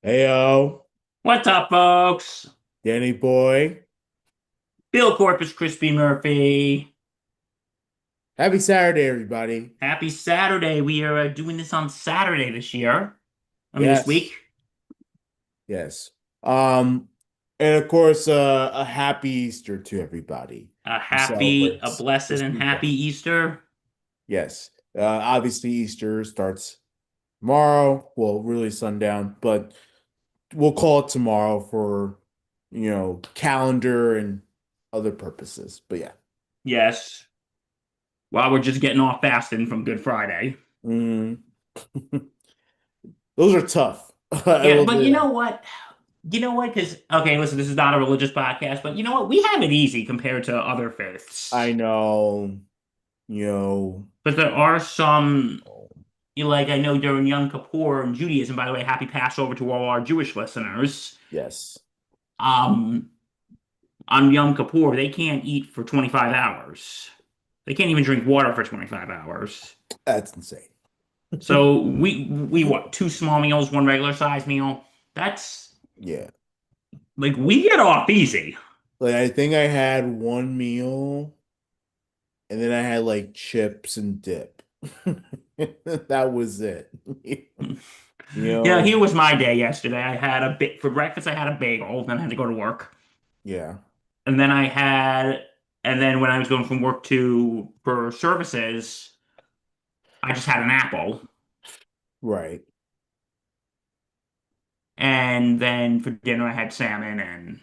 Heyo, What's up, folks? Danny boy. Bill Corpus, Crispy Murphy. Happy Saturday, everybody. Happy Saturday. We are doing this on Saturday this year. This week. Yes, yes. Um, and of course, a happy Easter to everybody who A celebrates blessed this and happy weekend. Easter. Yes. Obviously Easter starts tomorrow. Well, really sundown, but we'll call it tomorrow for, calendar and other purposes. But yeah. Yes. While we're just getting off fasting from Good Friday. Mm. Those are tough. I Yeah, will but say you know that. what? You know what? Because, okay, listen, this is not a religious podcast, but you know what? We have it easy compared to other I faiths. know, you know. But there are some, like I know during Yom Kippur in Judaism, by the way, happy Passover to all our Jewish listeners. Yes, Um, on Yom Kippur, they can't eat for 25 hours. They can't even drink water for 25 hours. that's insane. So we what, two small meals, one regular size meal? That's Yeah. like we get off easy. Like I think I had one meal and then I had like chips and dip. That was it. You Yeah, know, here was my day yesterday. I had a bit for breakfast. I had a bagel, then I had to go to work, yeah, and and then when I was going from work to for services, I just had an apple, right. and then for dinner I had salmon and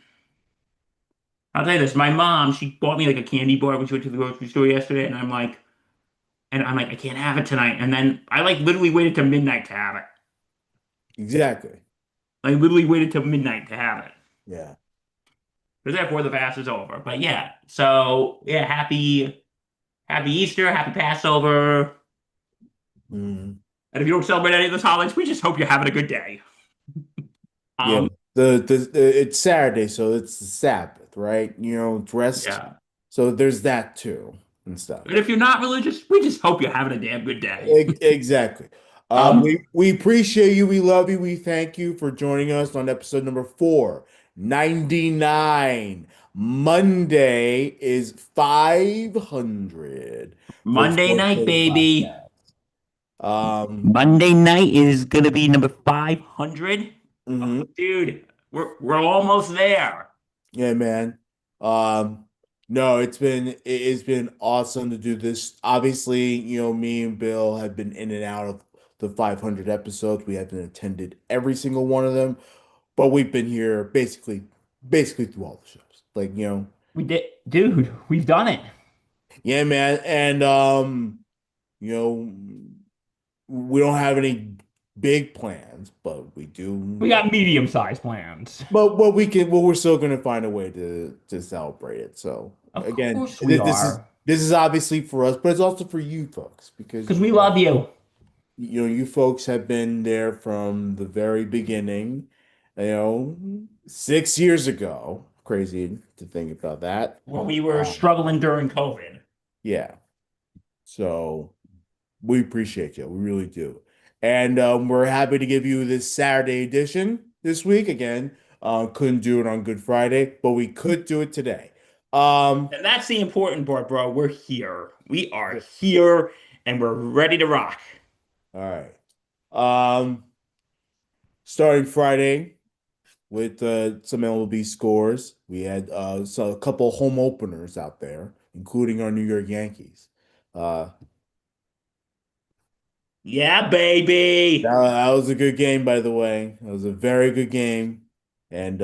I'll tell you this, my mom, she bought me like a candy bar when she went to the grocery store yesterday, and I'm like, I can't have it tonight. And then I like literally waited till midnight to have it. Exactly. I literally waited till midnight to have it. Yeah. Because therefore the fast is over. But yeah, so yeah, happy Easter, happy Passover. Mm. And if you don't celebrate any of those holidays, we just hope you're having a good day. Yeah. Um, It's Saturday, so it's the Sabbath, right? It's rest. yeah. So there's that too and stuff. And if you're not religious, we just hope you're having a damn good day. Exactly. Um, We appreciate you. We love you. We thank you for joining us on episode number 499. Monday is 500 for the Monday Sports night, Daily baby. Podcast. Um, Monday night is gonna be number 500. Oh, mhm. dude, we're almost there. Yeah, man. Um, no, it's been awesome to do this. Obviously, me and Bill have been in and out of the 500 episodes. We haven't attended every single one of them, but we've been here basically through all the shows. Like, We did, dude. We've done it. yeah, man. And you know, we don't have any big plans, but we We do. got medium-sized plans. But we're still gonna find a way to celebrate it. So Of again, course we are, this is obviously for us, but it's also for you folks because because we love you. you folks have been there from the very beginning. 6 years ago. Crazy to think about that. When we were Um, struggling during COVID. yeah. So we appreciate you. We really do. And we're happy to give you this Saturday edition this week. Again, couldn't do it on Good Friday, but we could do it today. Um, And that's the important part, bro. We're here. We are here and we're ready to rock. all right. Um, Starting Friday with some MLB scores. We had a couple home openers out there, including our New York Yankees. Uh, Yeah, baby. that was a good game, by the way. It was a very good game. And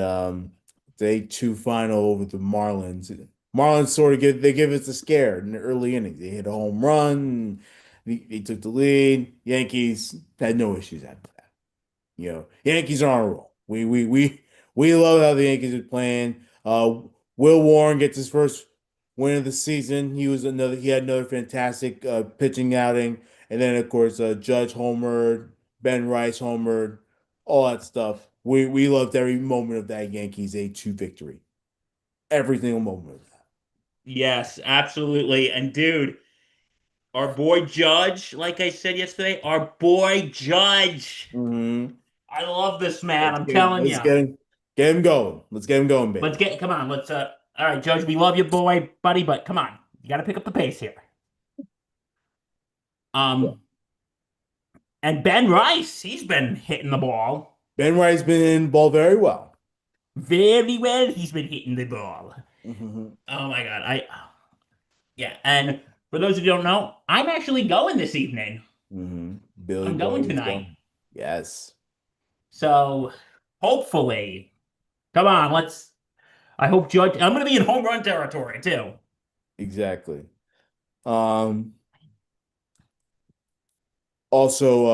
day two final over the Marlins. Marlins sort of give us a scare in the early innings. They hit a home run. They took the lead. Yankees had no issues after that. Yankees are on a roll. We love how the Yankees are playing. Will Warren gets his first win of the season. He had another fantastic pitching outing, and then of course Judge homered, Ben Rice homered, all that stuff. We loved every moment of that Yankees 8-2 victory. Every single moment of that. Yes, absolutely. And dude, our boy Judge, like I said yesterday, our boy Judge. Hmm. I love this man. I'm telling Let's you. get him going. Let's get him going, Let's baby. get, come on. All right, Judge, we love you, boy, buddy, but come on. You got to pick up the pace here. Um, and Ben Rice, he's been hitting the ball Ben White's been in ball very well. very well. He's been hitting the ball. Hmm. Oh my God. Yeah. And for those who don't know, I'm actually going this evening. Billy I'm Boy going is tonight. going. Yes, So hopefully, come on, I hope Judge, I'm going to be in home run territory too. exactly. Um, Also,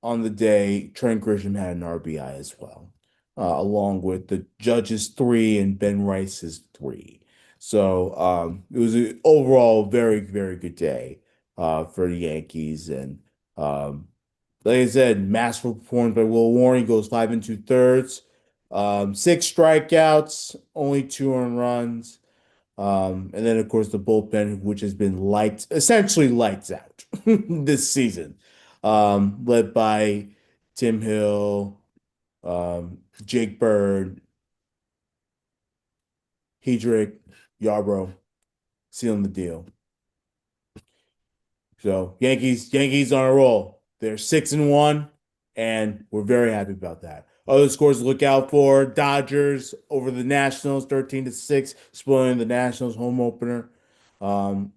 on the day, Trent Grisham had an RBI as well, along with the Judge's three and Ben Rice's three. So it was an overall very, very good day for the Yankees. And um, like I said, masterful performance by Will Warren. He goes 5 and 2/3, six strikeouts, only two earned runs. And then of course the bullpen, which has been essentially lights out this season, led by Tim Hill, Jake Bird, Hedrick, Yarbrough, sealing the deal. So Yankees on a roll. They're 6-1, and we're very happy about that. Other scores to look out for: Dodgers over the Nationals, 13-6, spoiling the Nationals home opener. Um,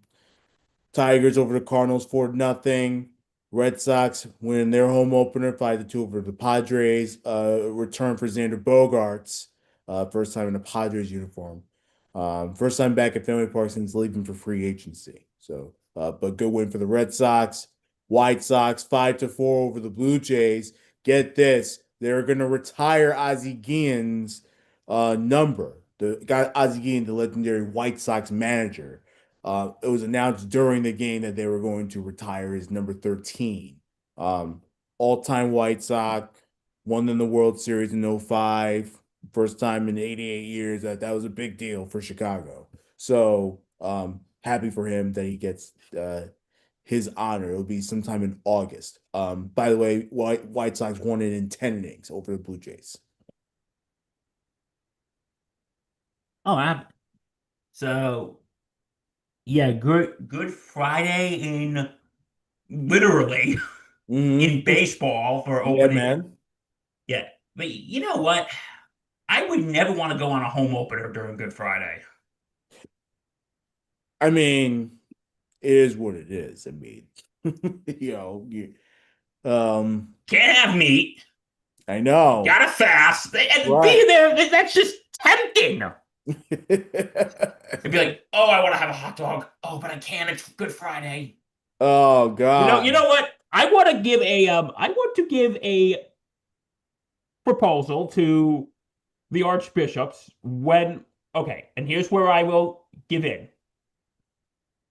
Tigers over the Cardinals 4-0. Red Sox win their home opener 5-2 over the Padres. Return for Xander Bogaerts, first time in a Padres uniform. First time back at Fenway Park since leaving for free agency. So, but good win for the Red Sox. White Sox 5-4 over the Blue Jays. Get this, they're going to retire Ozzie Guillen's number. The guy Ozzie Guillen, the legendary White Sox manager. It was announced during the game that they were going to retire his number 13. Um, All-time White Sox, won in the World Series in '05, first time in 88 years. That was a big deal for Chicago. So happy for him that he gets his honor. It'll be sometime in August. By the way, White Sox won it in 10 innings over the Blue Jays. Oh, so yeah, Good Friday in literally in Hmm. baseball for Yeah, opening. man. Yeah, but you know what? I would never want to go on a home opener during Good Friday. I mean, it is what it is. I mean, um, Can't have meat. I know, Gotta fast. And right? being there, that's just tempting. It'd be like, oh, I want to have a hot dog. Oh, but I can't. It's Good Friday. Oh You God. know what? I want to give a proposal to the archbishops when, okay, and here's where I will give in.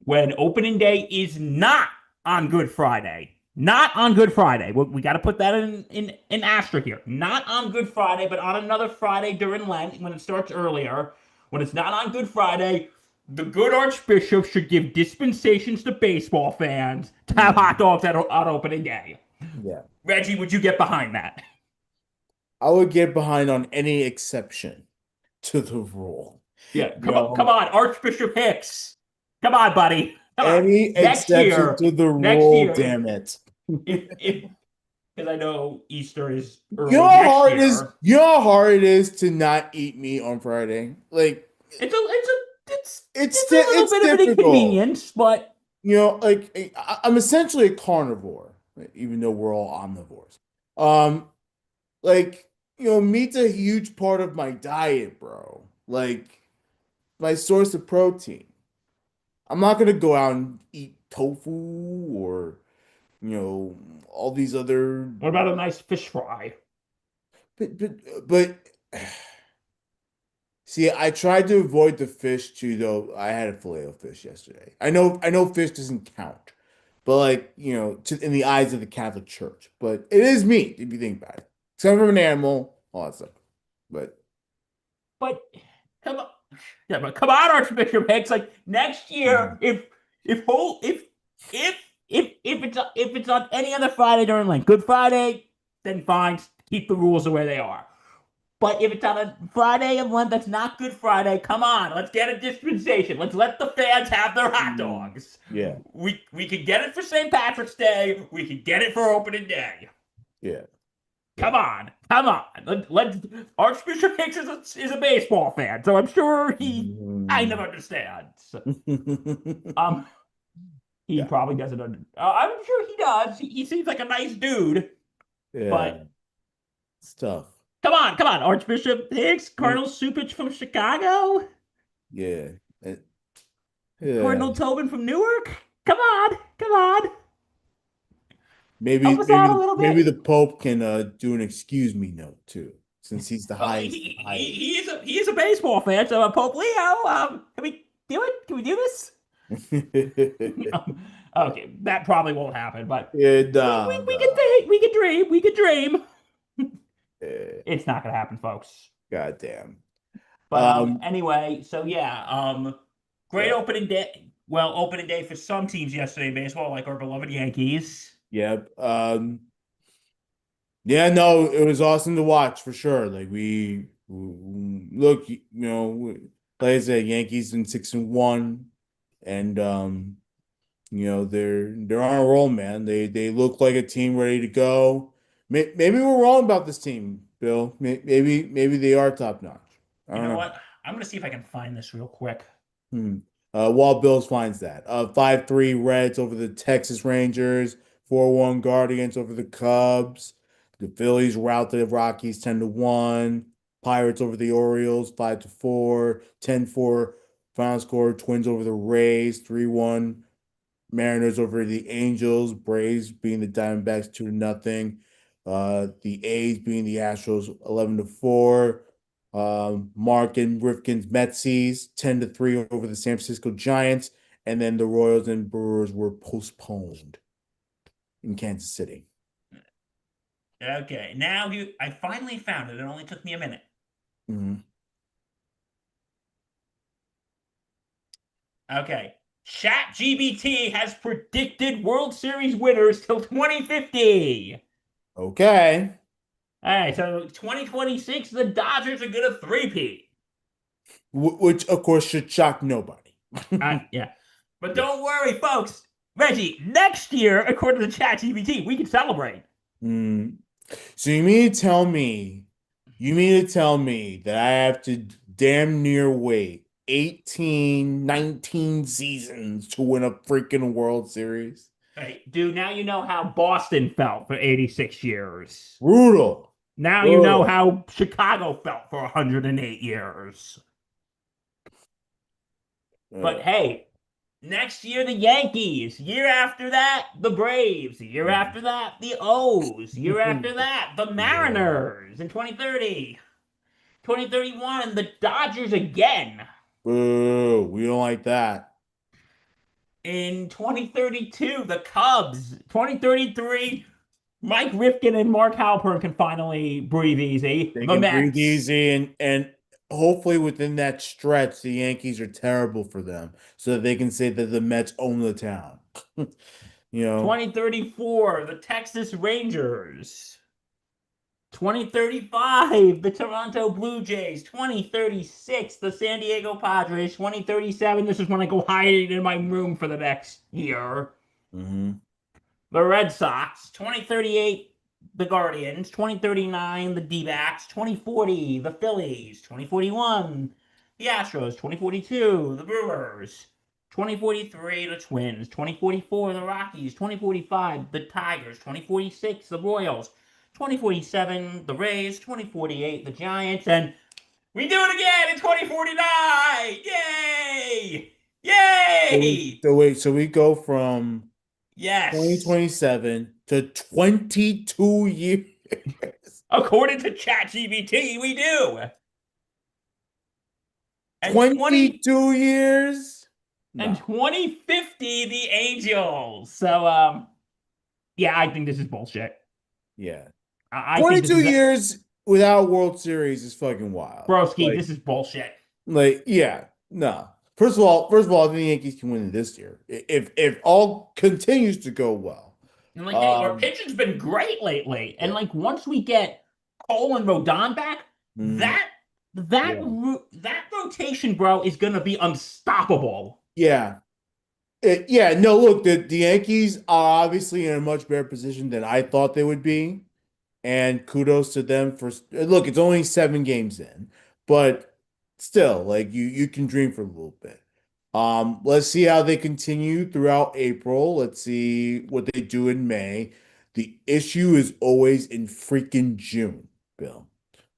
When opening day is not on Good Friday, not on Good Friday. We got to put that in asterisk here. Not on Good Friday, but on another Friday during Lent when it starts earlier. When it's not on Good Friday, the good archbishop should give dispensations to baseball fans to have hot Mhm. dogs on opening day. Yeah, Reggie, would you get behind that? I would get behind on any exception to the rule. Yeah, You come know, on, Archbishop Hicks. Come on, buddy. Come on. any exception to the Next rule, year, damn it. if because I know Easter is You know early how next hard it is. year. You know how hard it is to not eat meat on Friday. Like It's a little it's bit of an difficult. inconvenience, but I'm essentially a carnivore, even though we're all omnivores. Um, meat's a huge part of my diet, bro. Like my source of protein. I'm not gonna go out and eat tofu or you know all these other. what about a nice fish fry? But see, I tried to avoid the fish too, though. I had a filet of fish yesterday. I know fish doesn't count, but in the eyes of the Catholic Church, but it is meat if you think about it. It's coming from an animal, all that stuff. But But come on, yeah, but come on, Archbishop Hicks. Like next year, Mhm. if whole if it's on any other Friday during like Good Friday, then fine, Keep the rules the way they are. But if it's on a Friday of one that's not Good Friday, come on, let's get a dispensation. Let's let the fans have their hot Mm, dogs. yeah, We could get it for St. Patrick's Day. We could get it for opening day. yeah, Come yeah. on, come on. Let's Archbishop Hicks is a baseball fan, so I'm sure he kind of Mm. understands. Um, he Yeah, probably doesn't. I'm sure he does. He seems like a nice dude, yeah, but it's tough. come on, Archbishop Hicks, Mm, Cardinal Supich from Chicago. yeah, uh, yeah. Cardinal Tobin from Newark? Come on. Help Maybe, us out a little maybe the bit. Pope can do an excuse me note too, since he's the Oh, he is a baseball fan, so Pope Leo. Can we do it? Can we do this? Yeah, Okay, that probably won't happen, but yeah, nah, we could nah. think, we could dream, we could dream. Yeah, It's not gonna happen, folks. goddamn. But Um, anyway, so yeah, great yeah, opening day. Well, opening day for some teams yesterday in baseball, like our beloved Yankees. yeah. Yeah, no, it was awesome to watch for sure. Like look, like I said, Yankees in 6-1, and they're on a roll, man. They look like a team ready to go. Maybe we're wrong about this team, Bill. Maybe they are top notch. I You don't know know. what? I'm gonna see if I can find this real quick. Hmm. While Bills finds that. 5-3 Reds over the Texas Rangers, 4-1 Guardians over the Cubs. The Phillies rout the Rockies 10-1. Pirates over the Orioles 5-4. 10-4 final score. Twins over the Rays 3-1. Mariners over the Angels. Braves being the Diamondbacks 2-0. The A's being the Astros 11-4. Mark and Rifkin's Metsies 10-3 over the San Francisco Giants, and then the Royals and Brewers were postponed in Kansas City. Okay, I finally found it. It only took me a minute. Mhm. Okay. ChatGPT has predicted World Series winners till 2050. Okay. All right, so 2026, the Dodgers are gonna three-peat. Which of course should shock nobody. Yeah. But Yeah. don't worry, folks. Reggie, next year, according to ChatGPT, we can celebrate. Mm. So you mean to tell me that I have to damn near wait 18, 19 seasons to win a freaking World Series? Hey, dude, now you know how Boston felt for 86 years. Brutal. Now you know Brutal. how Chicago felt for 108 years. But Uh, hey, next year the Yankees. Year after that, the Braves. Year mm. after that, the O's. Year after that, the Yeah. Mariners in 2030. 2031, the Dodgers again. Boo. We don't like that. In 2032, the Cubs. 2033, Mike Rifkin and Mark Halpern can finally breathe easy. They The can breathe Mets. easy and hopefully within that stretch, the Yankees are terrible for them so that they can say that the Mets own the town. You know? 2034, the Texas Rangers. 2035, the Toronto Blue Jays. 2036, the San Diego Padres. 2037, this is when I go hide in my room for the next year. Hmm. The Red Sox. 2038, the Guardians. 2039, the D-backs. 2040, the Phillies. 2041, the Astros. 2042, the Brewers. 2043, the Twins. 2044, the Rockies. 2045, the Tigers. 2046, the Royals. 2047, the Rays. 2048, the Giants. And we do it again in 2049! Yay! Yay! So we go from Yes. 2027 to 22 years. According to ChatGPT, we do. And 22 years? and No. 2050, the Angels. So yeah, I think this is bullshit. Yeah. I think this 22 is a years without World Series is fucking wild. broski, this is bullshit. Yeah, no. First of all, I think the Yankees can win it this year if all continues to go well. And like, hey, our Um, pitching's been great lately. And yeah. like once we get Cole and Rodon back, Mhm. that that rotation, bro, is gonna be unstoppable. Yeah. Yeah, no, look, the Yankees are obviously in a much better position than I thought they would be. And kudos to them for look, it's only 7 games in, but still, like you can dream for a little bit. Let's see how they continue throughout April. Let's see what they do in May. The issue is always in freaking June, Bill.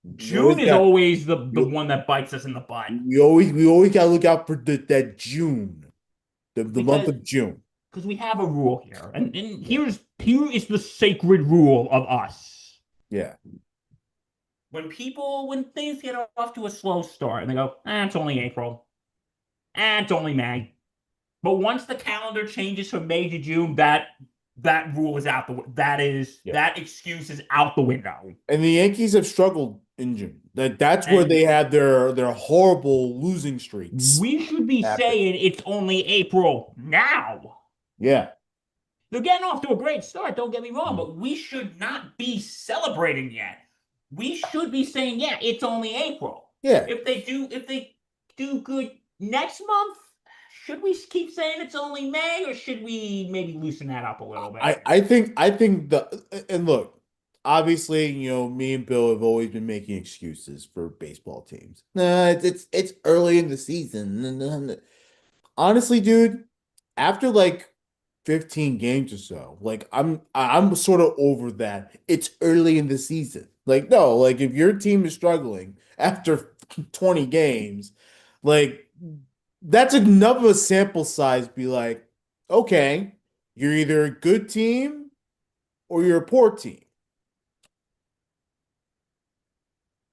We always June is got always the we, one that bites us in the butt we always gotta look out for that June, the month because of June. we have a rule here, and Yeah. here is the sacred rule of us. Yeah. When things get off to a slow start and they go, it's only April, it's only May. But once the calendar changes from May to June, that rule is out Yeah. that excuse is out the window. And the Yankees have struggled in June. That's where And they had their horrible losing streaks we should be happen. saying it's only April now. Yeah. They're getting off to a great start, don't get me wrong, but we should not be celebrating yet. We should be saying, yeah, it's only April. Yeah. If they do good next month, should we keep saying it's only May, or should we maybe loosen that up a little bit? I think the and look, obviously, me and Bill have always been making excuses for baseball teams. Nah, it's early in the season. Honestly, dude, after like 15 games or so, like I'm sort of over that. It's early in the season. Like, no, like if your team is struggling after 20 games, like that's enough of a sample size to be like, okay, you're either a good team or you're a poor team.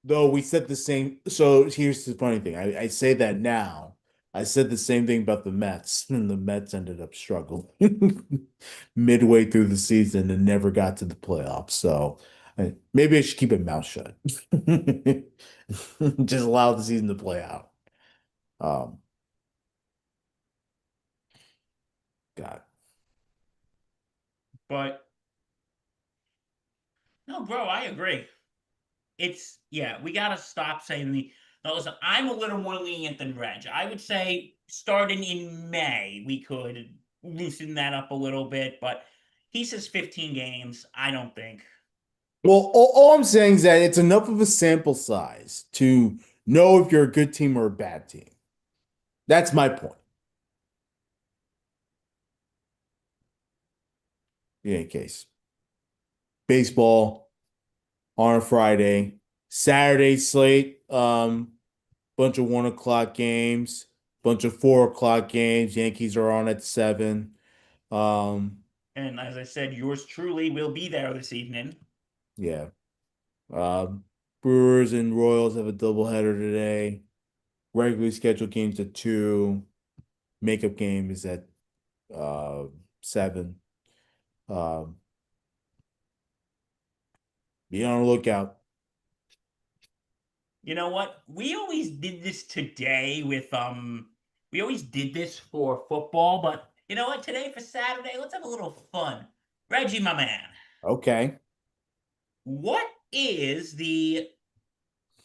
Though we said the same. So here's the funny thing. I say that now. I said the same thing about the Mets, and the Mets ended up struggling midway through the season and never got to the playoffs. So maybe I should keep my mouth shut. Just allow the season to play out. Um, God. But no, bro, I agree. We gotta stop saying the. Now, listen, I'm a little more lenient than Reg. I would say starting in May, we could loosen that up a little bit, but he says 15 games. I don't think. Well, all I'm saying is that it's enough of a sample size to know if you're a good team or a bad team. That's my point. In any case, baseball on a Friday, Saturday slate, bunch of 1 o'clock games, bunch of 4 o'clock games. Yankees are on at 7. Um, And as I said, yours truly will be there this evening. yeah. Uh, Brewers and Royals have a doubleheader today. Regularly scheduled games at 2. Makeup game is at 7. Um, be on the lookout. You know what? We always did this today with we always did this for football, but you know what? Today for Saturday, let's have a little fun. Reggie, my man, Okay. what is the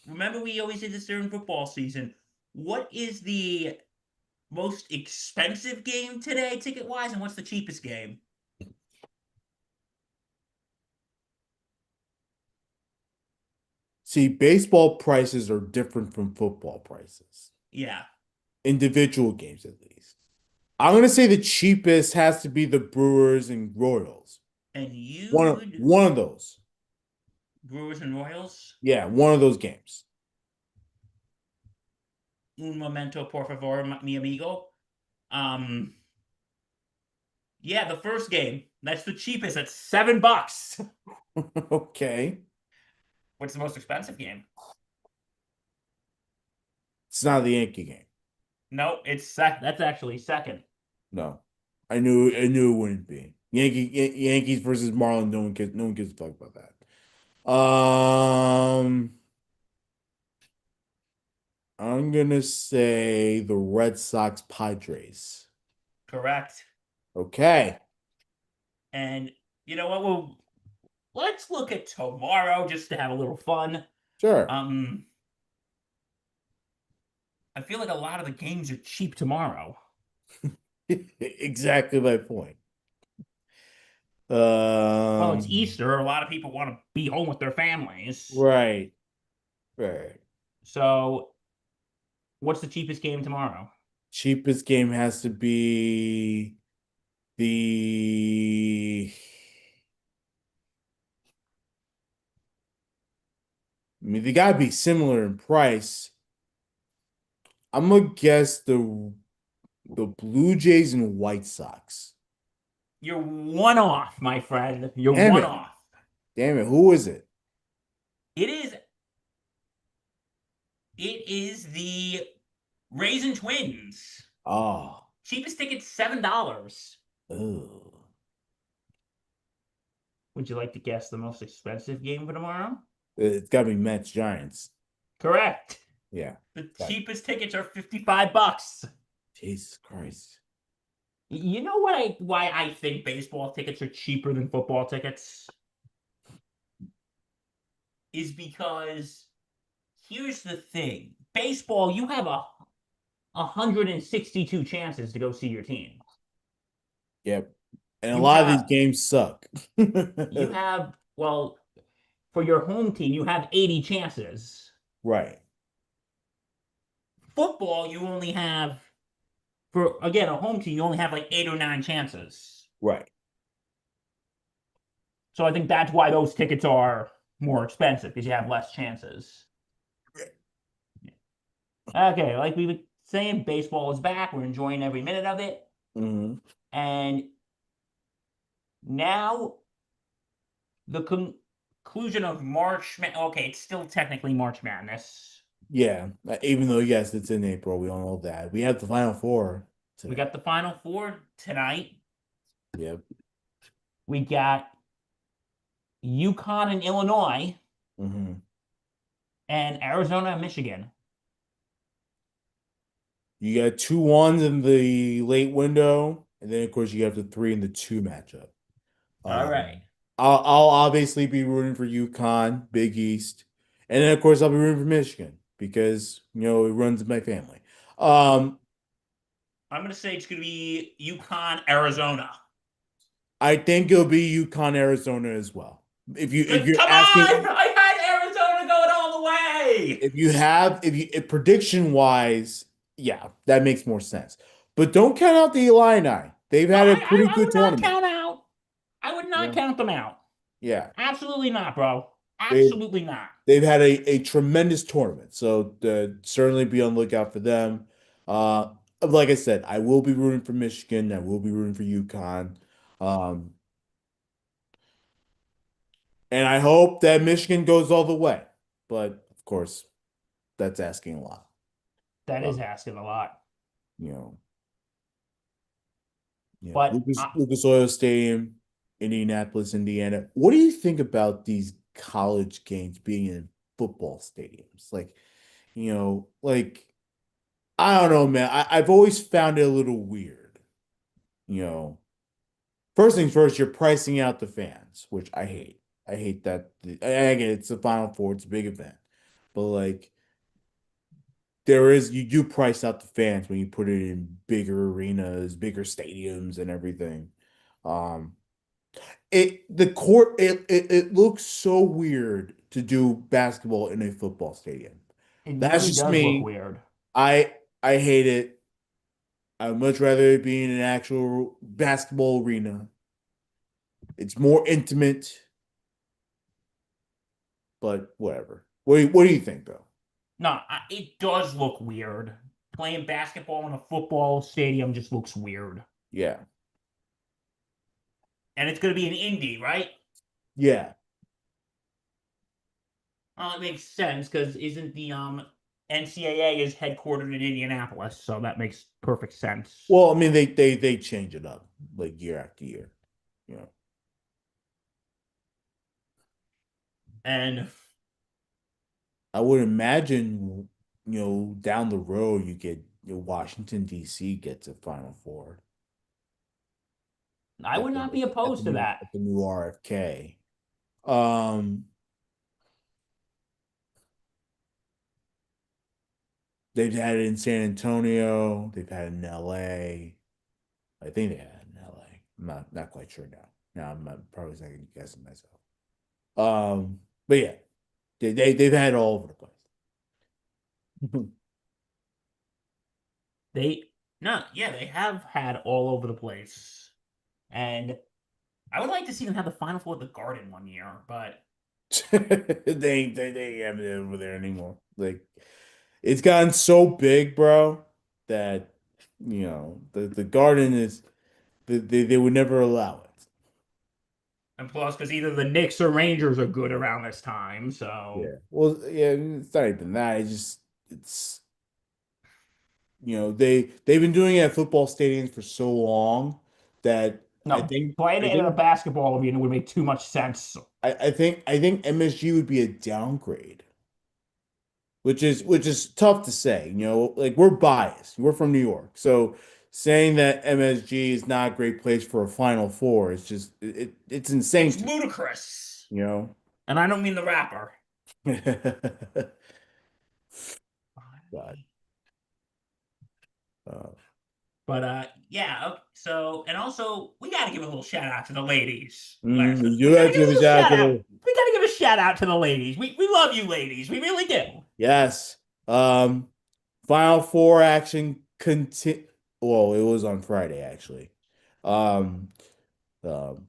remember we always did this during football season. What is the most expensive game today, ticket wise, and what's the cheapest game? See, baseball prices are different from football prices. Yeah. Individual games, at least. I'm gonna say the cheapest has to be the Brewers and Royals. And you One of would one of those. Brewers and Royals? Yeah, one of those games. Un momento, por favor, mi amigo. Um, yeah, the first game. That's the cheapest. That's $7. Okay. What's the most expensive game? It's not the Yankee game. No, that's actually second. No. I knew it wouldn't be. Yankees versus Marlins, no one gives a fuck about that. I'm gonna say the Red Sox Padres. Correct. Okay. And you know what? let's look at tomorrow just to have a little fun. Sure. Um, I feel like a lot of the games are cheap tomorrow. Exactly my point. Well, it's Um, Easter. A lot of people want to be home with their families. right, right. So, what's the cheapest game tomorrow? Cheapest game has to be the. I mean, they gotta be similar in price. I'm gonna guess the Blue Jays and White Sox. You're one off, my friend. You're Damn one it. off. Damn it. Who is it? It is it is the Raisin Twins. Oh. Cheapest ticket $7. Ugh. Would you like to guess the most expensive game for tomorrow? It's gotta be Mets Giants. Correct. Yeah. The Got cheapest tickets are $55. Jesus Christ. You know why I think baseball tickets are cheaper than football tickets? Is because here's the thing. Baseball, you have 162 chances to go see your team. Yep. And a You lot of these have games suck. you have well, for your home team, you have 80 chances. Right. Football, you only have for again a home team, you only have like 8 or 9 chances. Right. So I think that's why those tickets are more expensive because you have less chances. Okay, like we were saying, baseball is back. We're enjoying every minute of it. Hmm. And now the conclusion of March. Okay, it's still technically March Madness. Yeah. Even though, yes, it's in April, we all know that. We have the Final Four We today. got the Final Four tonight. Yep. We got UConn and Illinois Hmm. and Arizona and Michigan. You got two ones in the late window, and then of course you have the three and the two matchup. All right. Um, I'll obviously be rooting for UConn, Big East, and then of course I'll be rooting for Michigan because it runs in my family. Um, I'm going to say it's going to be UConn, Arizona. I think it'll be UConn, Arizona as well. If Good. you're Come on! asking, I had Arizona going all the way. if prediction wise, yeah, that makes more sense. But don't count out the Illini. They've No, had a pretty I good would not tournament. count out. I would not Yeah, count them out. yeah. Absolutely not, bro. They Absolutely not. they've had a tremendous tournament, so certainly be on the lookout for them. Like I said, I will be rooting for Michigan. I will be rooting for UConn. Um, and I hope that Michigan goes all the way. But of course, that's asking a lot. That Uh, is asking a lot. you know, But Lucas Oil Stadium, Indianapolis, Indiana. What do you think about these college games being in football stadiums? Like I don't know, man. I've always found it a little weird. You know, first things first, you're pricing out the fans, which I hate. I hate that. I get it's the Final Four, it's a big event, but like you do price out the fans when you put it in bigger arenas, bigger stadiums, and everything. Um, the court it looks so weird to do basketball in a football stadium. it That's really just does look me. weird. I hate it. I'd much rather it be in an actual basketball arena. It's more intimate, but whatever. What do you think though? No, it does look weird. Playing basketball in a football stadium just looks weird. Yeah. And it's going to be an Indy, right? Yeah. It makes sense because isn't the NCAA is headquartered in Indianapolis, so that makes perfect sense. Well, I mean they change it up like year after year. You know. And I would imagine, down the road you get Washington D.C. gets a Final Four I at would the not be at the opposed to new that. at the new RFK. Um, they've had it in San Antonio. They've had it in LA. I think they had it in LA. I'm not quite sure now. Now probably second guessing myself. But yeah, they've had it all over the place. They no, yeah, they have had all over the place. And I would like to see them have the Final Four at the Garden one year, but They ain't having it over there anymore. Like it's gotten so big, bro, that the garden is they would never allow it. and plus because either the Knicks or Rangers are good around this time, so Yeah. Well, yeah, it's not even that. It's they've been doing it at football stadiums for so long that I no, think playing I it in a think basketball arena would make too much sense. I think MSG would be a downgrade, which is tough to say. Like we're biased. We're from New York, so saying that MSG is not a great place for a Final Four is just it's insane It's to me. ludicrous. You know. And I don't mean the rapper. God. Uh, But yeah, okay, so and also we gotta give a little shout out to the ladies, Larson. you do We gotta have to give a give a little shout out shout to out. the We gotta give a shout out to the ladies. We love you ladies. We really do. yes. Um, Final Four action conti Well, it was on Friday actually. Um, um,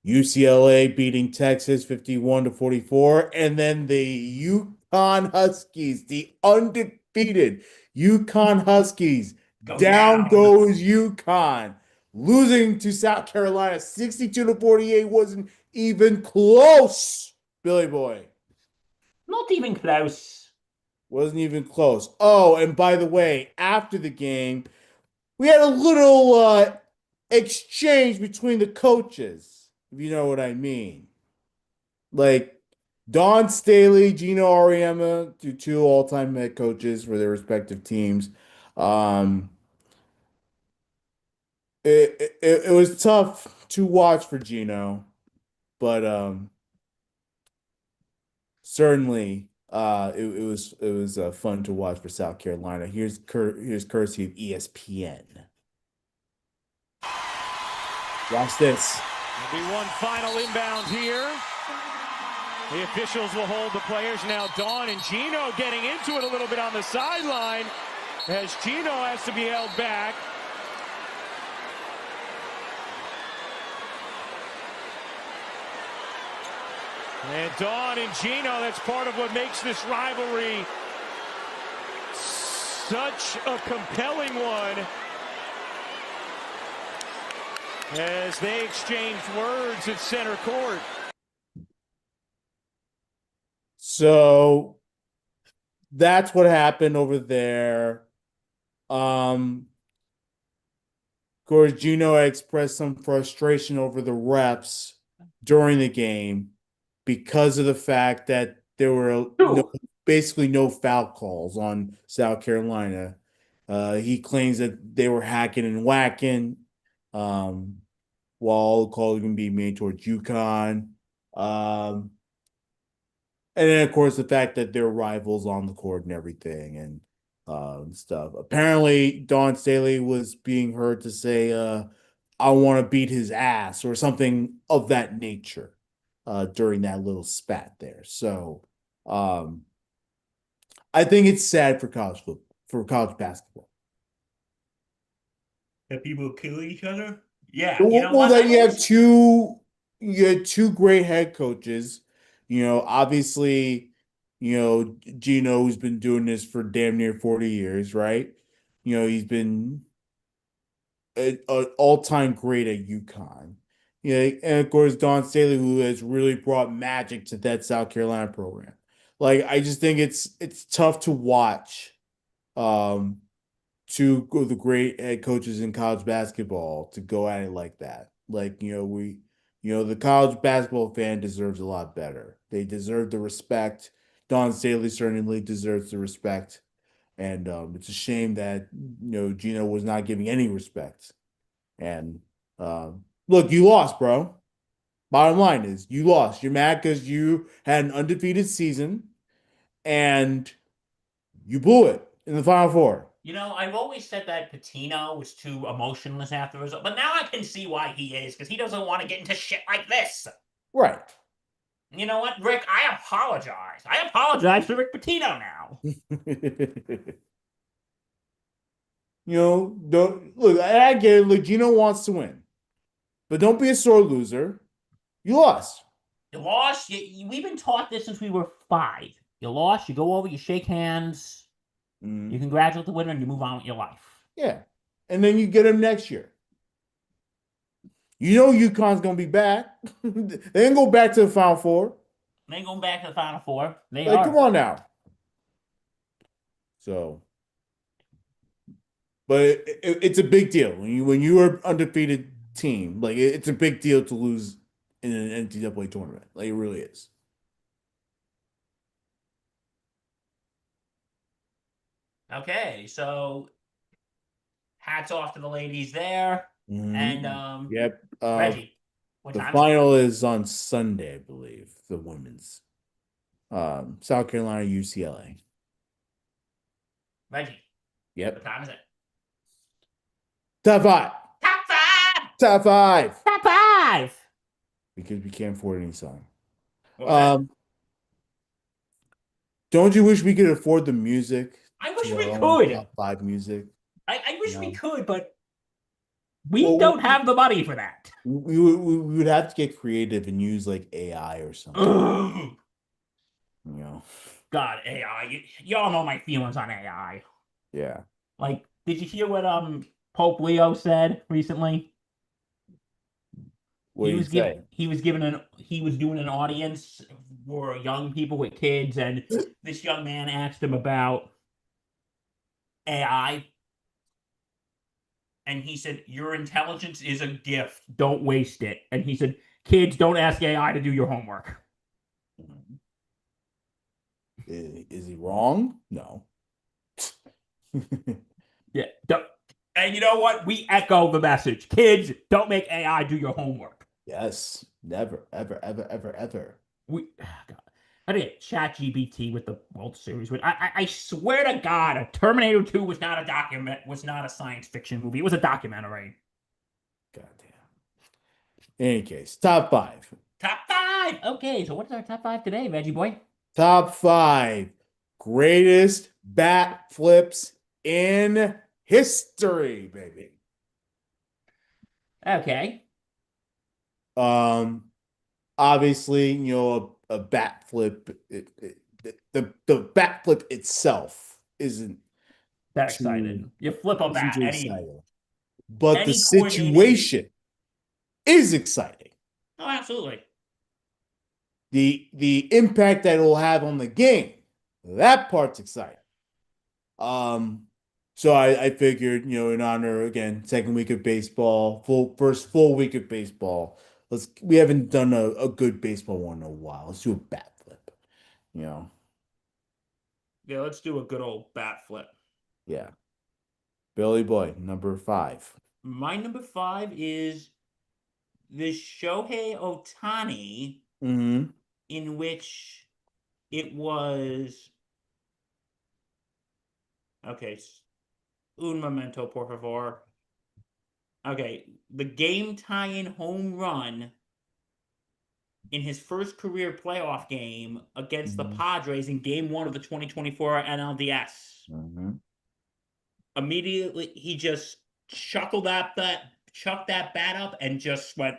UCLA beating Texas 51-44, and then the UConn Huskies, the undefeated UConn Huskies, Go down down. goes UConn, losing to South Carolina 62-48 wasn't even close. Billy Boy Not even close. wasn't even close. Oh, and by the way, after the game, we had a little exchange between the coaches, if you know what I mean. Like Don Staley, Gino Auriemma, two all-time head coaches for their respective teams. Um, it was tough to watch for Gino, but certainly it was fun to watch for South Carolina. Here's courtesy of ESPN. Watch this. There'll be one final inbound here. The officials will hold the players. Now Dawn and Gino getting into it a little bit on the sideline as Gino has to be held back. And Dawn and Gino, that's part of what makes this rivalry such a compelling one, as they exchange words at center court. So that's what happened over there. Of course, Gino expressed some frustration over the refs during the game because of the fact that there were True. basically no foul calls on South Carolina. He claims that they were hacking and whacking, um, while all the calls can be made towards UConn. And then, of course, the fact that they're rivals on the court and everything and stuff. Apparently, Don Staley was being heard to say, I want to beat his ass or something of that nature during that little spat there. So I think it's sad for college football, for college basketball. That people kill each other? Yeah, you know Well, what? that I've always you had two great head coaches. Obviously, Gino, who's been doing this for damn near 40 years, right? He's been an all-time great at UConn. Yeah, and of course Don Staley, who has really brought magic to that South Carolina program. Like, I just think it's tough to watch. Um, two of the great head coaches in college basketball to go at it like that. Like, the college basketball fan deserves a lot better. They deserve the respect. Don Staley certainly deserves the respect. And it's a shame that, Gino was not giving any respect. And look, you lost, bro. Bottom line is you lost. You're mad because you had an undefeated season and you blew it in the Final Four. You know, I've always said that Patino was too emotionless after the result, but now I can see why he is, because he doesn't want to get into shit like this. Right. You know what, Rick? I apologize. I apologize to Rick Pitino now. Don't look. I get it. Look, Gino wants to win, but don't be a sore loser. You lost. You lost. We've been taught this since we were 5. You lost. You go over. You shake hands. You congratulate the winner, and you move on with your life. Yeah, and then you get him next year. You know UConn's gonna be back. They ain't go back to the Final Four. They ain't going back to the Final Four. They Like, are. come on now. So, but it's a big deal when you are undefeated team. Like, it's a big deal to lose in an NCAA tournament. Like, it really is. Okay, so hats off to the ladies there. And Yep. Reggie, what The time final is on Sunday, I believe. The women's. South Carolina, UCLA. Reggie, Yep. what time is it? Top 5. Top 5! Top 5. Top 5! Because we can't afford any song. What was that? Don't you wish we could afford the music? I wish we Our own could. Top 5 music. I wish we No. could, but we don't have the money for that. We would have to get creative and use like AI or something. Ugh. You know. God, AI. Y'all know my feelings on AI. Yeah. Like, did you hear what Pope Leo said recently? What he do was you say? he was doing an audience for young people with kids, and this young man asked him about AI. And he said, your intelligence is a gift. Don't waste it. And he said, kids, don't ask AI to do your homework. Is he wrong? No. Yeah. And you know what? We echo the message. Kids, don't make AI do your homework. Yes. Never, ever, ever, ever, ever. God. I did ChatGPT with the World Series. I swear to God, a Terminator 2 was not a science fiction movie. It was a documentary. Goddamn. In any case, top 5. Top 5. Okay, so what's our top 5 today, Veggie Boy? Top 5 greatest bat flips in history, baby. Okay. Obviously, a bat flip. The bat flip itself isn't That excited. You flip a bat. But the situation is exciting. Oh, absolutely. The impact that it will have on the game, that part's exciting. So I figured, in honor, again, second week of baseball, first full week of baseball. We haven't done a good baseball one in a while. Let's do a bat flip. Yeah, let's do a good old bat flip. Yeah. Billy Boy, number 5. My number 5 is the Shohei Ohtani, in which it was un momento, por favor. Okay, the game-tying home run in his first career playoff game against the Padres in Game 1 of the 2024 NLDS. Immediately, he just chucked that bat up and just went.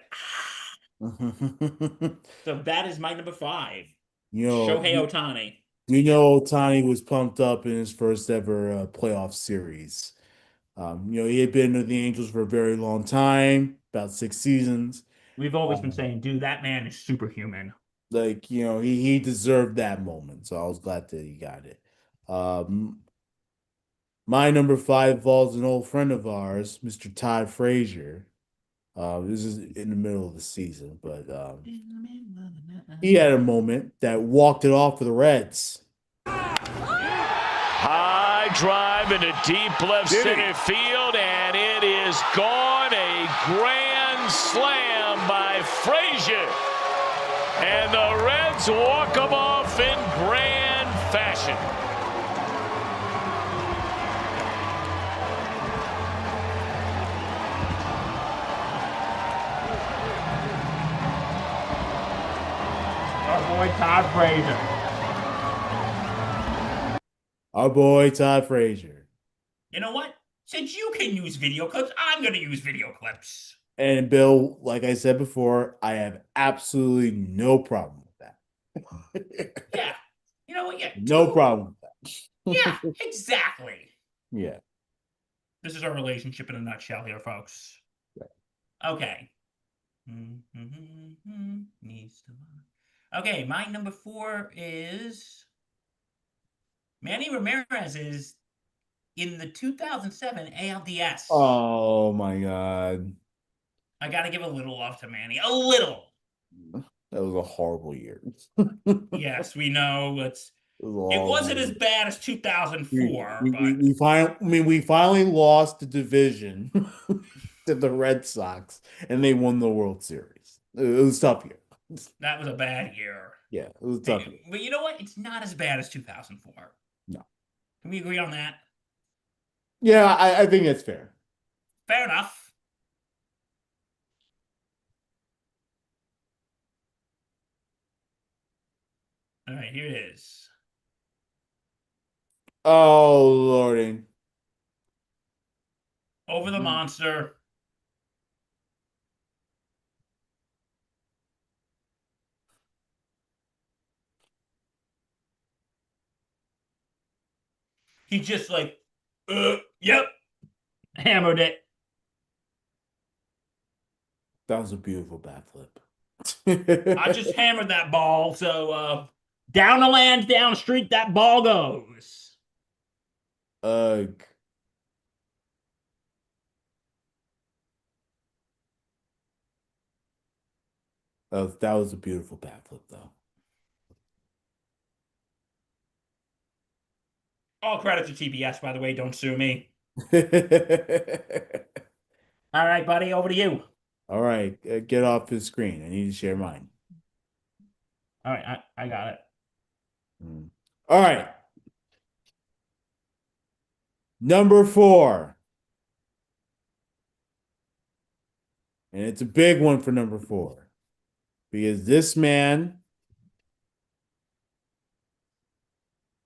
So that is my number 5. Shohei Ohtani. Ohtani was pumped up in his first ever playoff series. He had been with the Angels for a very long time, about 6 seasons. We've always been saying, dude, that man is superhuman. Like, he deserved that moment, so I was glad that he got it. My number 5 involves an old friend of ours, Mr. Todd Frazier. This is in the middle of the season, but he had a moment that walked it off for the Reds. High drive into deep left center field, and it is gone. A grand slam by by Frazier. And the Reds walk them off in grand fashion. Our boy Todd Frazier. Our boy Todd Frazier. You know what? Since you can use video clips, I'm going to use video clips. And Bill, like I said before, I have absolutely no problem with that. Yeah. You know what? Yeah. No problem with that. Yeah, exactly. Yeah. This is our relationship in a nutshell here, folks. Okay. Okay, my number 4 is Manny Ramirez is in the 2007 ALDS. Oh my God. I got to give a little love to Manny. A little. That was a horrible year. Yes, we know. It was wasn't as bad as 2004, we finally lost the division to the Red Sox, and they won the World Series. It was a tough year. That was a bad year. Yeah, it was a tough year. But you know what? It's not as bad as 2004. No. Can we agree on that? Yeah, I think it's fair. Fair enough. All right, here it is. Oh, Lordy. Over the monster. He just like, yep, hammered it. That was a beautiful bat flip. I just hammered that ball. So down the land, down the street, that ball goes. Ugh. That was a beautiful bat flip, though. All credit to TBS, by the way. Don't sue me. All right, buddy, over to you. All right, get off his screen. I need to share mine. All right, I got it. All right. Number 4. And it's a big one for number 4. Because this man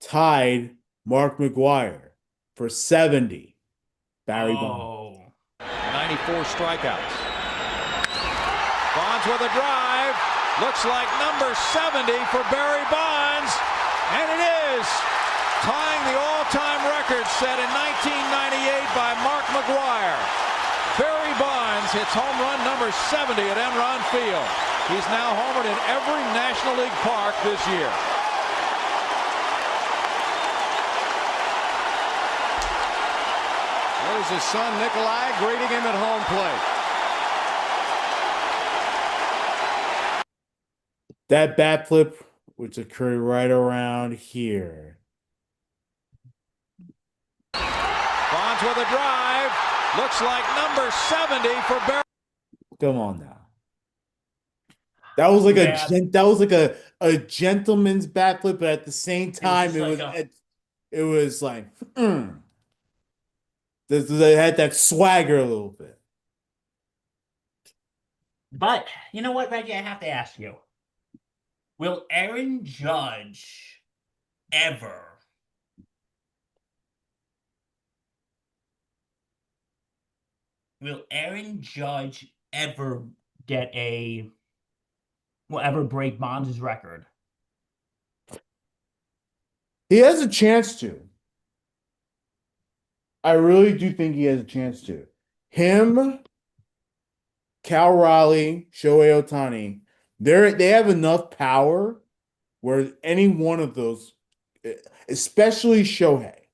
tied Mark McGwire for 70. Barry Bonds. 94 strikeouts. Bonds with a drive. Looks like number 70 for Barry Bonds. And it is. Tying the all-time record set in 1998 by Mark McGwire. Barry Bonds hits home run number 70 at Enron Field. He's now homered in every National League park this year. There's his son Nikolai greeting him at home plate. That bat flip, which occurred right around here. Bonds with a drive. Looks like number 70 for Barry. Come on now. That was like a gentleman's bat flip, but at the same time, it was like they had that swagger a little bit. But you know what, Reggie? I have to ask you: will Aaron Judge ever ever break Bonds' record? He has a chance to. I really do think he has a chance to. Him, Cal Raleigh, Shohei Ohtani, they have enough power where any one of those, especially Shohei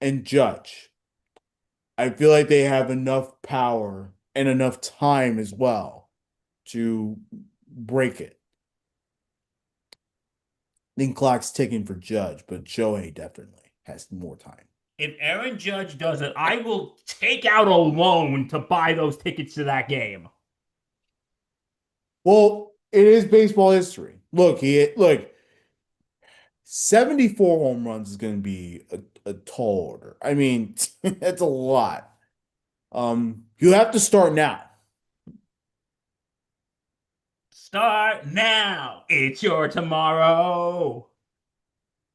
and Judge, I feel like they have enough power and enough time as well to break it. I think clock's ticking for Judge, but Shohei definitely has more time. If Aaron Judge does it, I will take out a loan to buy those tickets to that game. Well, it is baseball history. Look, 74 home runs is going to be a tall order. I mean, that's a lot. You have to start now. Start now. It's your tomorrow.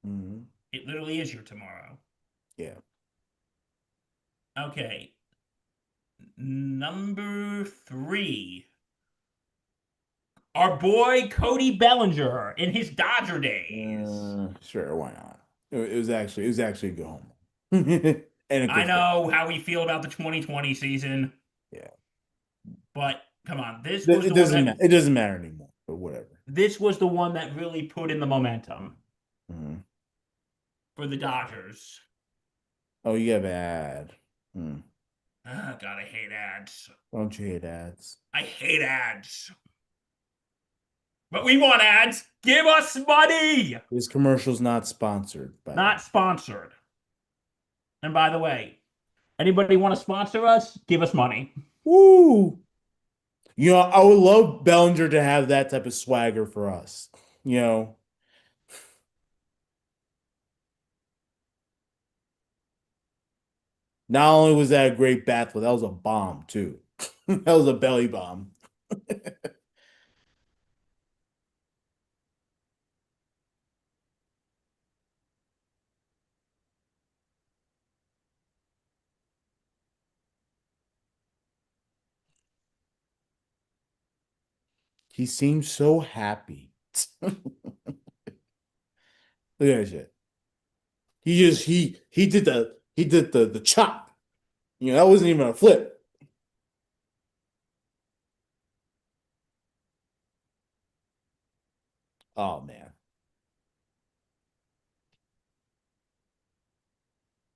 Mhm. It literally is your tomorrow. Yeah. Okay. Number 3. Our boy Cody Bellinger in his Dodger days. Sure, why not? It was actually a good home run. And a I good thing. know how we feel about the 2020 season, Yeah. but come on, this was It the one doesn't that matter. It doesn't matter anymore, but whatever. this was the one that really put in the momentum Mhm. for the Dodgers. Oh, you have ad. God, I hate ads. Why don't you hate ads? I hate ads. But we want ads. Give us money. This commercial's not sponsored by Not them. sponsored. And by the way, anybody want to sponsor us? Give us money. Woo! I would love Bellinger to have that type of swagger for us. You know, not only was that a great bat flip, that was a bomb too. That was a belly bomb. He seems so happy. Look at that shit. He did the chop. That wasn't even a flip. Oh man.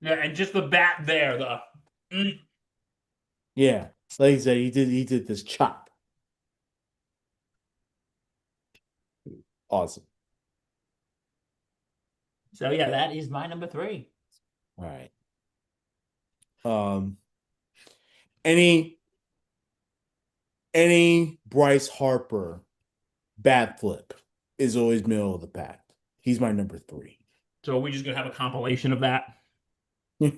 Yeah, and just the bat there, Yeah. Like I said, he did this chop. Awesome. So yeah, that is my number 3. All right. Um any Bryce Harper bat flip is always middle of the pack. He's my number 3. So are we just gonna have a compilation of that? God.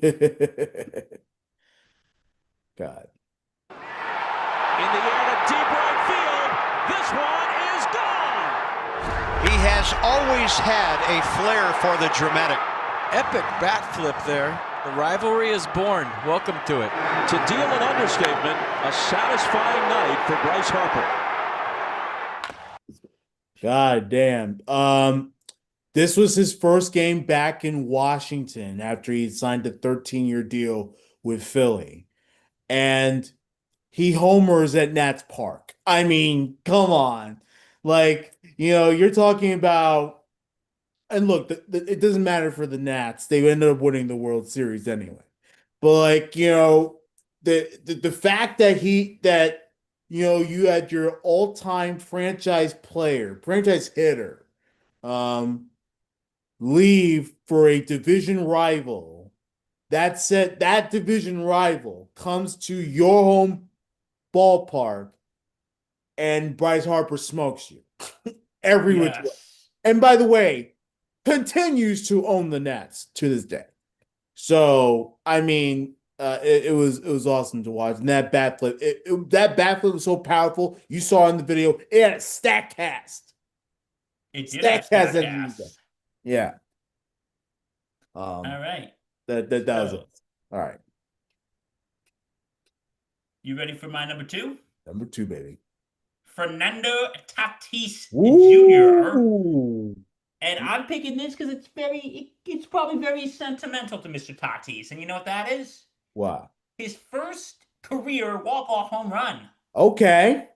In the air to deep right field. This one is gone. He has always had a flair for the dramatic. Epic bat flip there. The rivalry is born. Welcome to it. To deal an understatement, a satisfying night for Bryce Harper. God damn. This was his first game back in Washington after he signed a 13-year deal with Philly. And he homers at Nats Park. I mean, come on. Like, you're talking about, and look, it doesn't matter for the Nats. They ended up winning the World Series anyway. But like, the fact that you had your all-time franchise hitter, leave for a division rival. That said, that division rival comes to your home ballpark and Bryce Harper smokes you every which way. And by the way, continues to own the Nats to this day. So, I mean, it was awesome to watch. And that bat flip, that bat flip was so powerful. You saw in the video, it had a stack cast. It did have Statcast. Yeah. All right. That was it. All right. You ready for my number 2? Number 2, baby. Fernando Tatis Jr. And I'm picking this because it's probably very sentimental to Mr. Tatis. And you know what that is? Wow. His first career walk-off home run. Okay.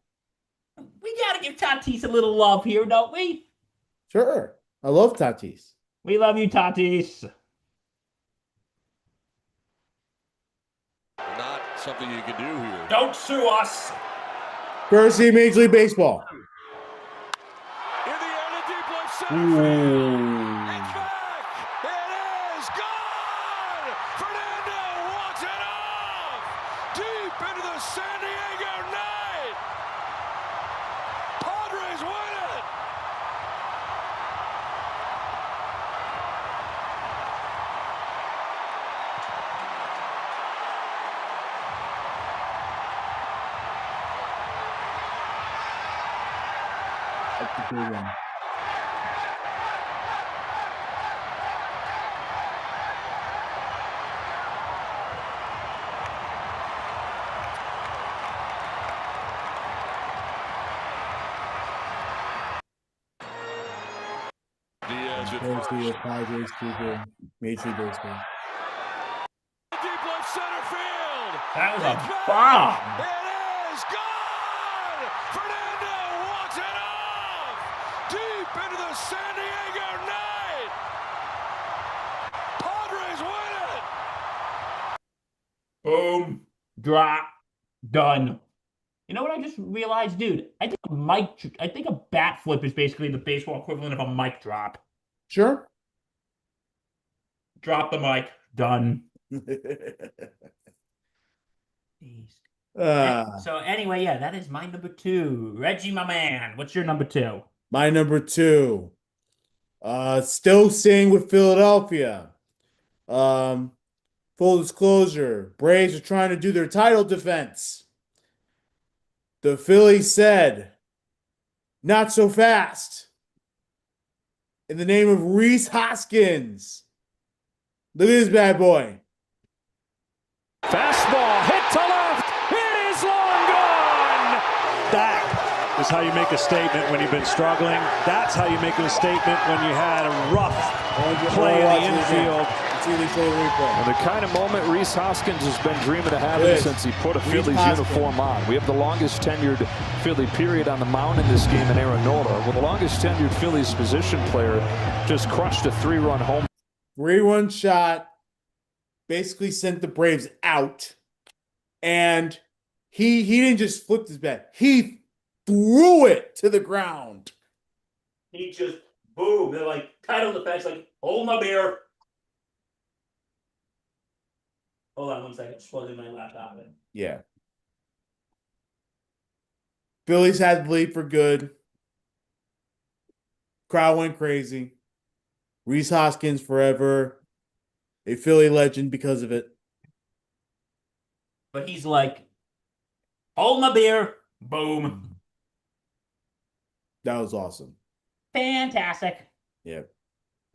We got to give Tatis a little love here, don't we? Sure. I love Tatis. We love you, Tatis. Not something you can do here. Don't sue us. Courtesy of Major League Baseball. In the air to deep left center Ooh. field. It's back. It is gone. Fernando walks it off. Deep into the San Diego night. 3-1. Padres to the Major League Baseball. Deep left center field. That was a bomb. It is gone. Fernando walks it off deep into the San Diego night. Padres win it. Boom. Drop. Done. You know what I just realized, dude? I think a bat flip is basically the baseball equivalent of a mic drop. Sure. Drop the mic. Done. So anyway, yeah, that is my number 2. Reggie, my man, what's your number 2? My number 2. Still staying with Philadelphia. Full disclosure, Braves are trying to do their title defense. The Phillies said, not so fast. In the name of Rhys Hoskins. Look at this bad boy. Fastball hit to left. It is long gone. That is how you make a statement when you've been struggling. That's how you make a statement when you had a rough play in the infield. And the kind of moment Rhys Hoskins has been dreaming of having since he put a Phillies uniform on. We have the longest tenured Philly period on the mound in this game in Arenado. Well, the longest tenured Phillies position player just crushed a 3-run home. 3-run shot, basically sent the Braves out. And he didn't just flip his bat. He threw it to the ground. He just, boom. They're like, title defense, like, hold my beer. Hold on 1 second. Just plugging my laptop in. Yeah. Phillies had the lead for good. Crowd went crazy. Rhys Hoskins forever. A Philly legend because of it. But he's like, hold my beer. Boom. That was awesome. Fantastic. Yeah.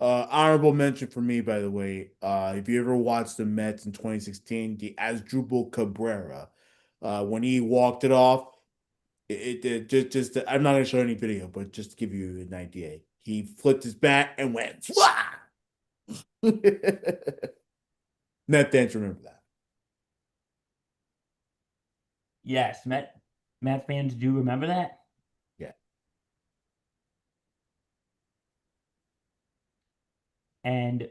Honorable mention for me, by the way. If you ever watched the Mets in 2016, the Asdrubal Cabrera, when he walked it off, it just I'm not gonna show any video, but just to give you an idea, he flipped his bat and went. Met fans remember that. Yes, Met fans do remember that. Yeah. And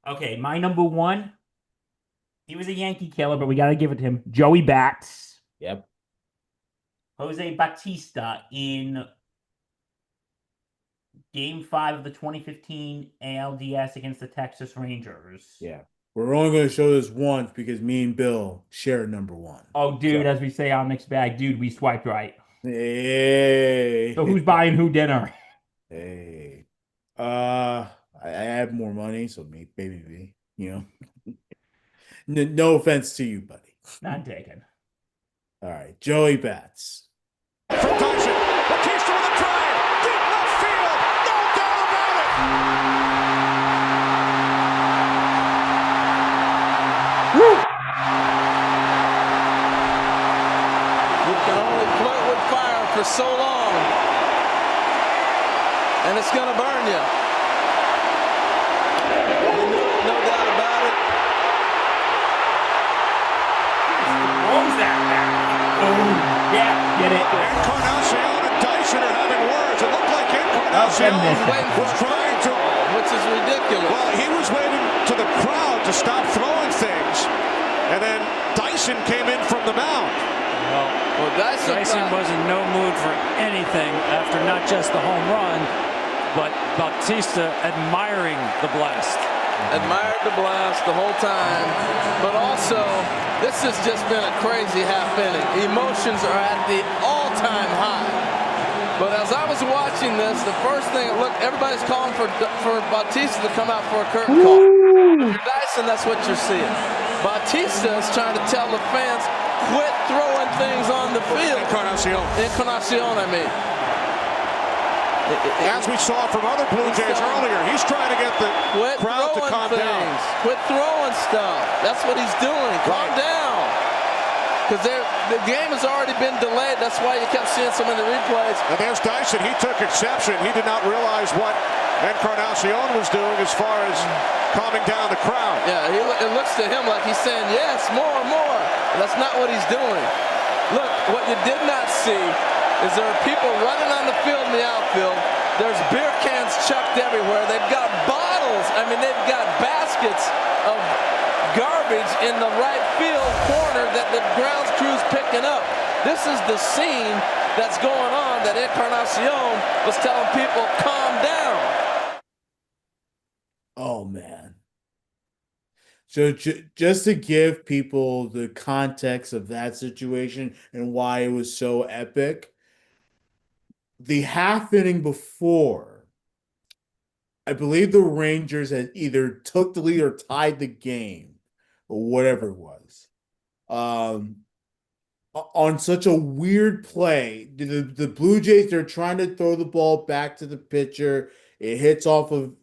okay, my number 1, he was a Yankee killer, but we got to give it to him. Joey Bats. Yep. Jose Bautista in Game 5 of the 2015 ALDS against the Texas Rangers. Yeah. We're only going to show this once because me and Bill share number 1. Oh, dude, as we say on Mixed Bag, dude, we swiped right. Hey. So who's buying who dinner? Hey. I have more money, so maybe me, you know. No offense to you, buddy. Not taken. All right, Joey Bats. From Tyson, Batista with a drive, deep left field, no doubt about it. Woo! You can only flirt with fire for so long, and it's gonna burn you. No doubt about it. Throws that back. Boom. Yeah, get it. Encarnacion and Dyson are having words. It looked like Encarnacion was trying to. Which is ridiculous. Well, he was waiting to the crowd to stop throwing things, and then Dyson came in from the mound. Well, Dyson was in no mood for anything after not just the home run, but Bautista admiring the blast. Admired the blast the whole time, but also this has just been a crazy half inning. Emotions are at the all-time high. But as I was watching this, the first thing, look, everybody's calling for Bautista to come out for a curtain call. If you're Dyson, that's what you're seeing. Bautista is trying to tell the fans, quit throwing things on the field. Encarnacion, I mean. As we saw from other Blue Jays earlier, he's trying to get the crowd to calm down. Quit throwing stuff. That's what he's doing. Calm down. Because the game has already been delayed. That's why you kept seeing so many replays. And there's Dyson. He took exception. He did not realize what Encarnacion was doing as far as calming down the crowd. Yeah, it looks to him like he's saying, yes, more, more. But that's not what he's doing. Look, what you did not see is there are people running on the field in the outfield. There's beer cans chucked everywhere. They've got bottles. I mean, they've got baskets of garbage in the right field corner that the grounds crew's picking up. This is the scene that's going on that Encarnacion was telling people, calm down. Oh, man. So just to give people the context of that situation and why it was so epic, the half inning before, I believe the Rangers had either took the lead or tied the game or whatever it was. On such a weird play, the Blue Jays, they're trying to throw the ball back to the pitcher. It hits off of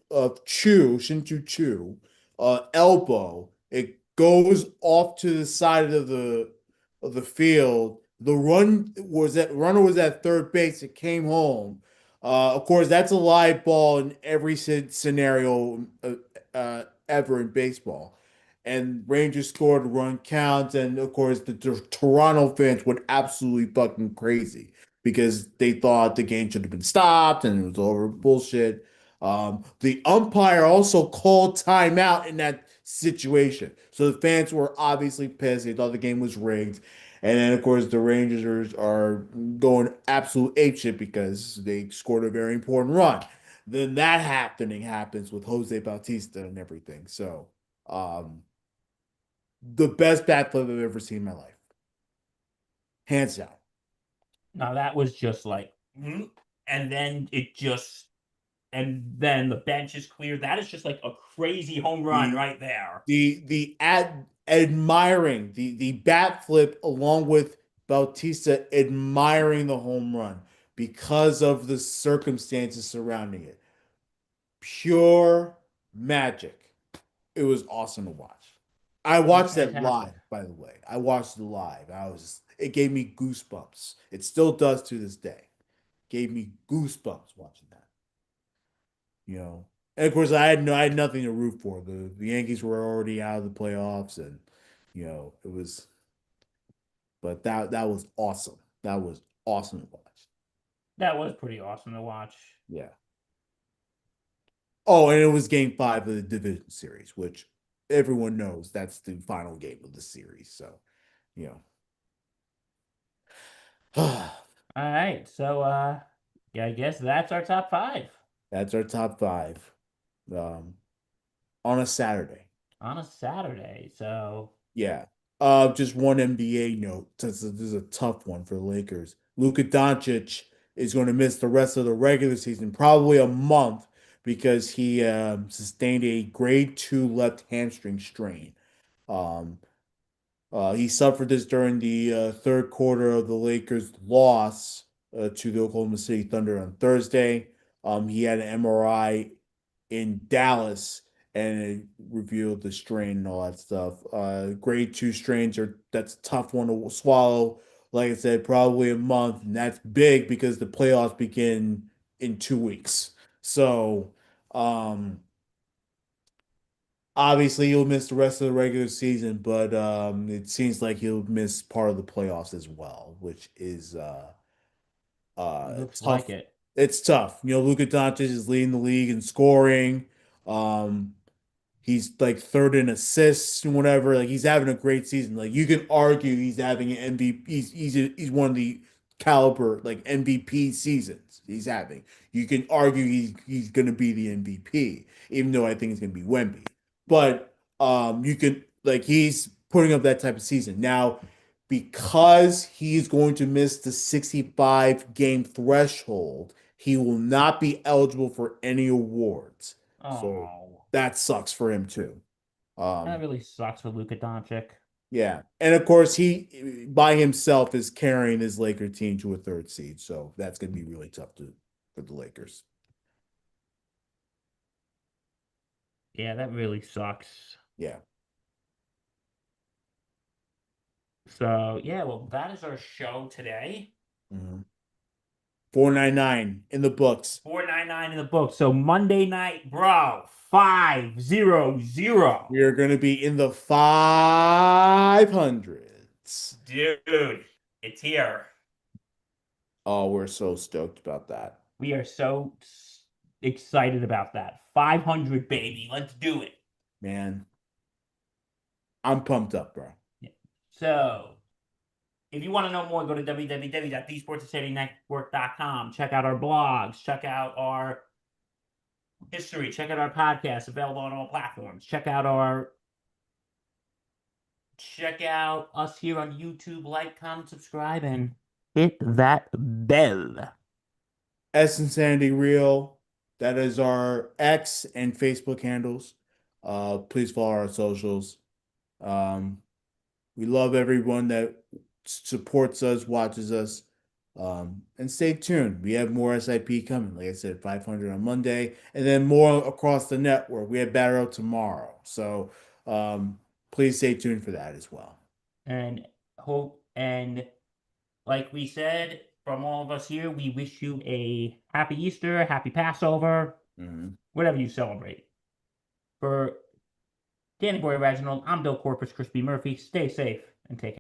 Shin-Soo Choo, elbow. It goes off to the side of the field. The runner was at third base. It came home. Of course, that's a live ball in every scenario ever in baseball. And Rangers scored a run count, and of course, the Toronto fans went absolutely fucking crazy because they thought the game should have been stopped and it was over bullshit. The umpire also called timeout in that situation, so the fans were obviously pissed. They thought the game was rigged. And then, of course, the Rangers are going absolute apeshit because they scored a very important run. Then that happens with Jose Bautista and everything. So, the best bat flip I've ever seen in my life. Hands down. Now that was just like, and then the bench is clear. That is just like a crazy home run right there. Admiring the bat flip along with Bautista admiring the home run because of the circumstances surrounding it. Pure magic. It was awesome to watch. I watched that live, by the way. I watched it live. It gave me goosebumps. It still does to this day. Gave me goosebumps watching that. You know, and of course, I had nothing to root for. The Yankees were already out of the playoffs, and you know it was. But that was awesome. That was awesome to watch. That was pretty awesome to watch. Yeah. Oh, and it was Game 5 of the division series, which everyone knows that's the final game of the series. So, you know. All right, so yeah, I guess that's our top 5. That's our top 5. On a Saturday. On a Saturday, so yeah. Just one NBA note. This is a tough one for the Lakers. Luka Doncic is going to miss the rest of the regular season, probably a month, because he sustained a grade 2 left hamstring strain. He suffered this during the third quarter of the Lakers' loss to the Oklahoma City Thunder on Thursday. He had an MRI in Dallas, and it revealed the strain and all that stuff. Grade 2 strains that's a tough one to swallow. Like I said, probably a month, and that's big because the playoffs begin in 2 weeks. So, obviously he'll miss the rest of the regular season, but it seems like he'll miss part of the playoffs as well, which is looks tough. like it. It's tough. You know, Luka Doncic is leading the league in scoring. He's like third in assists and whatever. Like he's having a great season. Like you can argue he's having an MVP. He's one of the caliber like MVP seasons he's having. You can argue he's going to be the MVP, even though I think it's going to be Wemby. But you can like he's putting up that type of season. Now because he's going to miss the 65 game threshold, he will not be eligible for any awards. So Oh, that sucks for him too. that really sucks for Luka Doncic. Yeah. And of course, he by himself is carrying his Laker team to a third seed. So that's going to be really tough for the Lakers. Yeah, that really sucks. Yeah. So, yeah, well, that is our show today. 499 in the books. 499 in the book. So Monday night, bro, 500. We are going to be in the 500s. Dude, it's here. Oh, we're so stoked about that. We are so excited about that. 500, baby. Let's do it. Man, I'm pumped up, bro. So, if you want to know more, go to www.thesportssocietynetwork.com. Check out our blogs. Check out our history. Check out our podcast available on all platforms. Check out us here on YouTube. Like, comment, subscribe, and hit that bell. Insanity Real. That is our X and Facebook handles. Please follow our socials. We love everyone that supports us, watches us. And stay tuned. We have more SIP coming. Like I said, 500 on Monday, and then more across the network. We have Battle tomorrow. So please stay tuned for that as well. And like we said, from all of us here, we wish you a happy Easter, happy Passover, whatever you celebrate. For Danny Boy Reginald, I'm Bill Corpus, Crispy Murphy. Stay safe and take care.